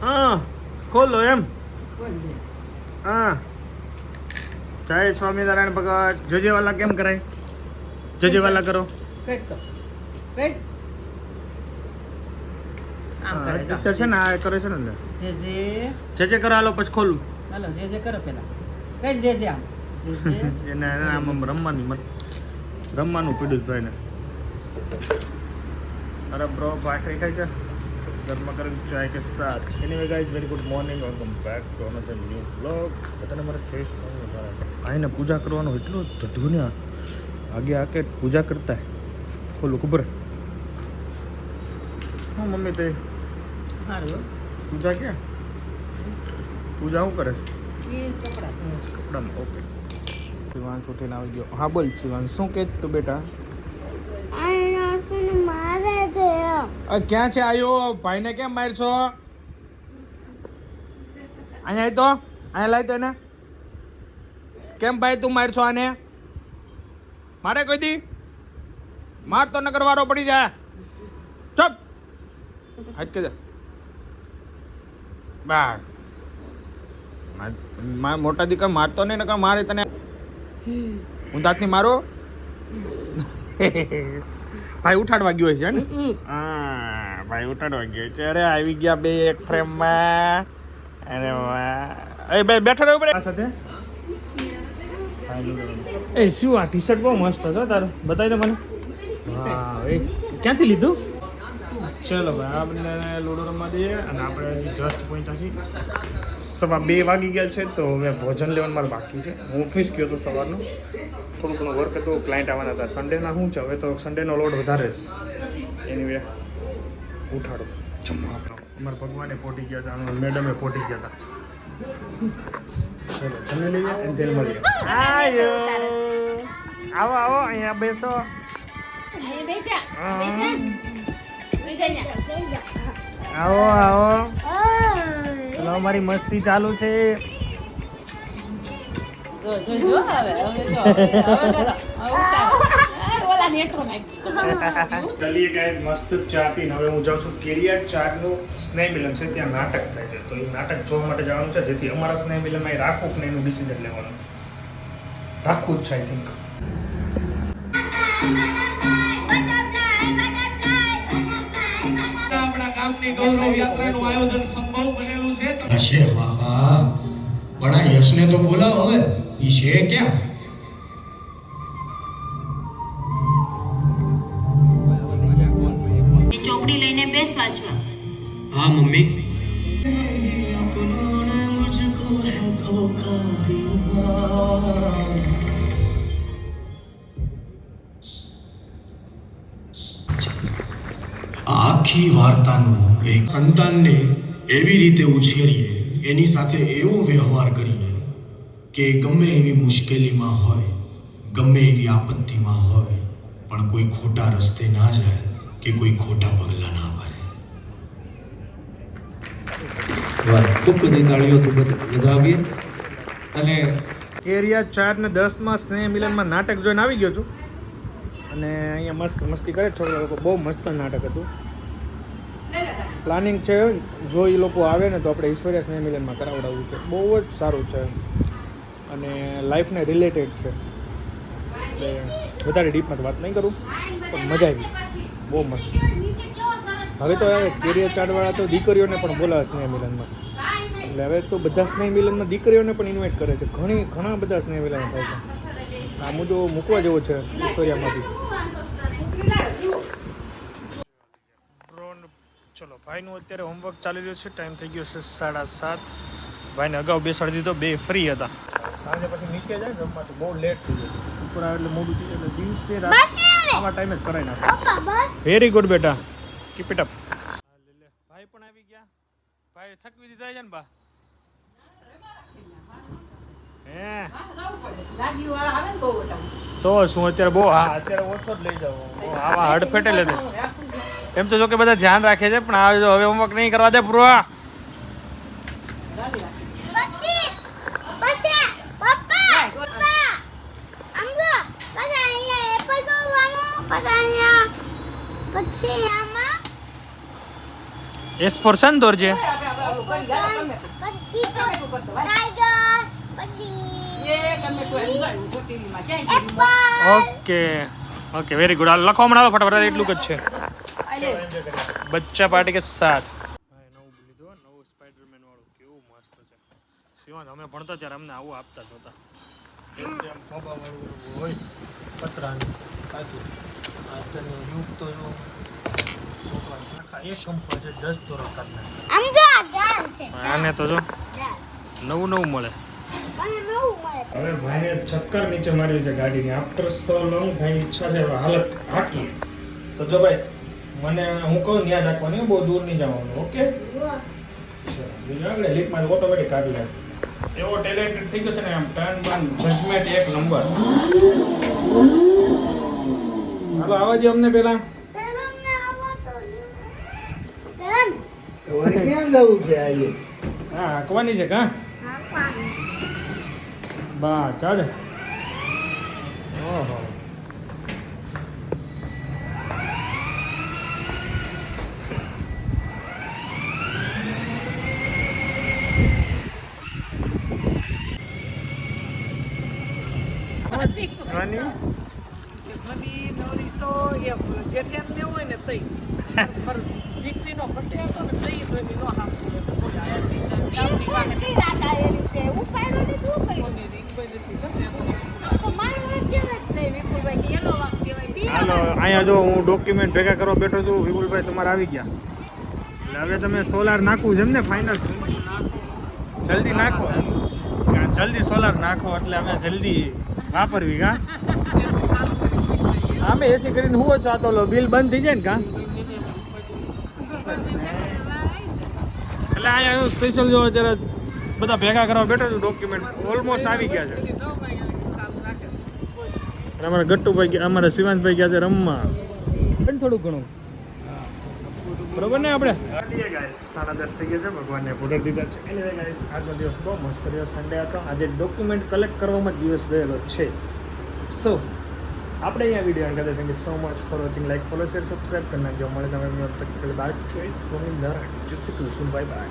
હા ખોલો એમ હા જય સ્વામિનારાયણ ભગત જજેવાલા કેમ કરાય જજેવાલા કરો પિક્ચર છે ને આ કરે છે ને જે કરો હાલો પછી ખોલું હાલો જે કરો પેલા કઈ જે આમ એને આમ રમવાની રમવાનું પીડ્યું ભાઈ ને અરે બ્રો ભાખરી ખાઈ છે ગરમ ગરમ ચાય કે સાથ anyway guys very good morning welcome back to another new vlog બધાને મારે ફેસ આઈને પૂજા કરવાનું એટલું ધધું ને આગે આકે પૂજા કરતા ખોલું ખબર હું મમ્મી તે સારું પૂજા ક્યાં પૂજા શું કરે એ કપડામાં ઓકે શિવાંશ ઉઠીને આવી ગયો હા બોલ શિવાંશ શું કે તું બેટા ક્યાં છે આયો ભાઈને કેમ મારશો અહીંયા આવી તો અહીંયા લાય તો એને કેમ ભાઈ તું મારશો આને મારે કોઈ દી માર તો નગર વારો પડી જાય ચપ હાથ કે જા બાર મોટા દીકરા મારતો નહીં નકર મારે તને હું દાંતની મારો ભાઈ ઉઠાડવા ગયો છે ને હા ભાઈ ઉઠાડવા ગયો છે અરે આવી ગયા બે એક ફ્રેમમાં અરે વાહ એ ભાઈ બેઠો રહેવું પડે આ સાથે એ શું આ ટી શર્ટ બહુ મસ્ત છે તારું બતાવી દો મને હા એ ક્યાંથી લીધું ચલો ભાઈ આપણે લૂડો રમવા દઈએ અને આપણે જસ્ટ પહોંચ્યા છીએ 2:15 વાગી ગયા છે તો હવે ભોજન લેવાનું મારે બાકી છે હું ઓફિસ ગયો હતો સવારનું થોડું ઘણું વર્ક હતું ક્લાયન્ટ આવવાના હતા સન્ડેના શું છે હવે તો સન્ડેનો લોડ વધારે છે એની વે ઉઠાડો જમવા અમારા ભગવાને પોટી ગયા હતા મેડમે પોટી ગયા હતા ચલો જમી લઈએ અને તેલ મળીએ આવો આવો અહીંયા બેસો આવો આવો ચલો અમારી મસ્તી ચાલુ છે ચલીએ ગાઈસ મસ્ત ચા પીને હવે હું જાઉં છું કેરિયર ચાટનું સ્નેહ મિલન છે ત્યાં નાટક થાય છે તો એ નાટક જોવા માટે જવાનું છે જેથી અમારા સ્નેહ મિલનમાં રાખવું કે એનું ડિસિઝન લેવાનું રાખવું જ છે આઈ થિંક હશે બાબા પણ આ યશને તો બોલાવો હવે ઈ છે ક્યાં ચોપડી લઈને બેસ વાંચવા હા મમ્મી આખી વાર્તાનું એક સંતાનને એવી રીતે ઉછેરીએ એની સાથે એવો વ્યવહાર કરીએ કે ગમે એવી મુશ્કેલીમાં હોય ગમે એવી આપત્તિમાં હોય પણ કોઈ ખોટા રસ્તે ના જાય કે કોઈ ખોટા પગલાં ના ભરે ખૂબ બધી તાળીઓ વધાવીએ અને કેરિયા 4 ને 10 માં સ્નેહ મિલનમાં નાટક જોઈને આવી ગયો છું અને અહીંયા મસ્ત મસ્તી કરે છોકરા લોકો બહુ મસ્ત નાટક હતું પ્લાનિંગ છે જો એ લોકો આવે ને તો આપણે ઈશ્વરીય સ્નેહ મિલનમાં કરાવડાવવું છે બહુ જ સારું છે અને લાઈફને રિલેટેડ છે એટલે વધારે ડીપમાં તો વાત નહીં કરું પણ મજા આવી બહુ મસ્ત હવે તો કેરિયર ચાર્ટવાળા તો દીકરીઓને પણ બોલાવે સ્નેહ મિલનમાં એટલે હવે તો બધા સ્નેહ મિલનમાં દીકરીઓને પણ ઇન્વાઇટ કરે છે ઘણા બધા સ્નેહ મિલન થાય છે આ મુદ્દો મૂકવા જેવો છે ઈશ્વરિયામાંથી ચલો ભાઈનું અત્યારે હોમવર્ક ચાલી રહ્યું છે ટાઈમ થઈ ગયો છે 7:30 ભાઈને અગાઉ બેસાડી દીધો બે ફ્રી હતા સાંજે પછી નીચે જાય રમવા તો બહુ લેટ થઈ જાય ઉપર આવે એટલે મોડું થઈ જાય એટલે દિવસે આવા ટાઈમે જ કરાવી નાખો વેરી ગુડ બેટા કીપ ઇટ અપ ભાઈ પણ આવી ગયા ભાઈ થકવી દીધા છે ને બા તો શું અત્યારે બહુ હા અત્યારે ઓછો જ લઈ જાવ આવા હડફેટે લે એમ તો જો કે બધા ધ્યાન રાખે છે પણ આવે જો હવે હોમવર્ક નહીં કરવા દે પૂરો એસ ફોર સંતોર છે આવું કરી જાઓ તમે. પછી ટમેટું કરતો, ભાઈ. ટાઈગર પછી એ ગમે તો એમ જાય, ઊભો ટીવીમાં. ક્યાંય ટીવીમાં. Okay okay very good. હાલ લખો હમણાં ફટાફટ એટલું જ છે. આ લે. બચ્ચા પાર્ટી કે સાથ. નવું લીધું નવું સ્પાઈડરમેન વાળું કેવું મસ્ત છે. શિવાંત અમે ભણતા ત્યારે અમને આવું આપતા જ હતા. એકદમ ખોબા વાળું હોય પતરાનું કાચું. આ તને યુગ તો જો આખા એક કંપા છે 10 તો રકારના. આમ જો આ જાર છે આને તો જો જાર નવું નવું મળે. મને નવું મળે હવે ભાઈને ચક્કર નીચે માર્યું છે ગાડીની. આફ્ટર સો લોંગ ભાઈ ઈચ્છા છે હવે હાલત હાકી. તો જો ભાઈ મને હું કહું ત્યાં રાખવાની બહુ દૂર નહીં જવાનું. ઓકે બીજું આગળ લીકમાં ઓટોમેટિક કાઢી લે. એવો ટેલેન્ટેડ થઈ ગયો છે ને આમ ટર્ન બાન જજમેન્ટ એક નંબર. ચાલો આવવા દે અમને પેલા. પેરમને આવો તો પેરન તમારે ક્યાં જવું છે આજે હા હાંકવાની છે કા હા પાણી બા ચાલ. ઓહો જોવાની કેટલી રાત આયેલી છે ઉપાડો ને તું કઈ તો મારું વાત કહેવાય જ નહીં વિપુલભાઈ કે એનો વાક કહેવાય બી હાલો અહીંયા જો હું ડોક્યુમેન્ટ ભેગા કરવા બેઠો છું. વિપુલભાઈ તમારે આવી ગયા એટલે હવે તમે સોલાર નાખવું છે એમ ને ફાઇનલ. જલ્દી નાખો જલ્દી સોલાર નાખો એટલે અમે જલ્દી વાપરવી કા. અમે એસી કરીને હું ચાતો લો બિલ બંધ થઈ જાય ને કા. એટલે અહીંયા સ્પેશિયલ જો અત્યારે બધા ભેગા કરવા બેઠો છું. ડોક્યુમેન્ટ ઓલમોસ્ટ આવી ગયા છે. અને અમારા ગટ્ટુભાઈ ગયા, અમારા શિવાંતભાઈ ગયા છે રમવા. પણ થોડું ઘણું બરોબર ને આપણે 10:30 થઈ ગયા છે. ભગવાનને પૂરક દીધા છે. એનીવે ગાઈસ આજનો દિવસ બહુ મસ્ત રહ્યો. સન્ડે હતો. આજે ડોક્યુમેન્ટ કલેક્ટ કરવામાં જ દિવસ ગયેલો છે. સો આપણે અહીંયા વિડીયો એન્ડ કરતા. Thank you so much for watching. Like follow share subscribe કરી નાખજો. મળે તમે તક બાય. Bye bye.